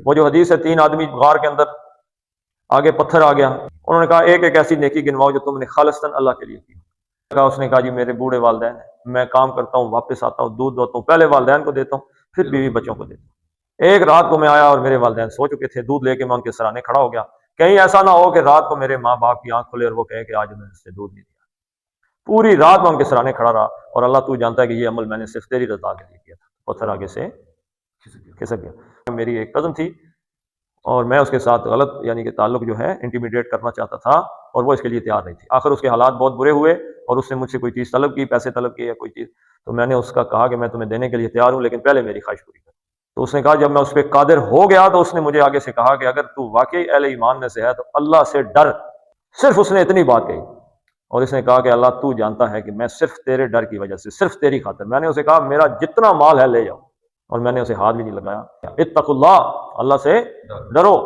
وہ جو حدیث ہے 3 آدمی غار کے اندر، آگے پتھر آ گیا، انہوں نے کہا ایک ایک ایسی نیکی گنواؤ جو تم نے خالصتاً اللہ کے لیے کی۔ اس نے کہا جی میرے بوڑھے والدین ہیں، میں کام کرتا ہوں، واپس آتا ہوں، دودھ دوتا ہوں، پہلے والدین کو دیتا ہوں، پھر بیوی بچوں کو دیتا ہوں۔ ایک رات کو میں آیا اور میرے والدین سو چکے تھے، دودھ لے کے میں ان کے سرانے کھڑا ہو گیا، کہیں ایسا نہ ہو کہ رات کو میرے ماں باپ کی آنکھ کھلے اور وہ کہے کہ آج میں نے اس سے دودھ نہیں دیا۔ پوری رات میں ان کے سرانے کھڑا رہا، اور اللہ تو جانتا ہے کہ یہ عمل میں نے صرف تیری رضا کے لیے کیا تھا۔ پتھر آگے سے کھسک گیا۔ میری ایک کزن تھی اور میں اس کے ساتھ غلط یعنی کہ تعلق جو ہے انٹیمیڈیٹ کرنا چاہتا تھا، اور وہ اس کے لیے تیار نہیں تھی۔ آخر اس کے حالات بہت برے ہوئے اور اس نے مجھ سے کوئی چیز طلب کی، پیسے طلب کیے یا کوئی چیز، تو میں نے اس کا کہا کہ میں تمہیں دینے کے لیے تیار ہوں، لیکن پہلے میری خواہش پوری کر۔ تو اس نے کہا جب میں اس پہ قادر ہو گیا تو اس نے مجھے آگے سے کہا کہ اگر تو واقعی اہل ایمان میں سے ہے تو اللہ سے ڈر۔ صرف اس نے اتنی بات کہی، اور اس نے کہا کہ اللہ تو جانتا ہے کہ میں صرف تیرے ڈر کی وجہ سے، صرف تیری خاطر، میں نے اسے کہا میرا جتنا مال ہے لے جاؤ، اور میں نے اسے ہاتھ بھی نہیں لگایا۔ اتقوا اللہ، اللہ سے ڈرو۔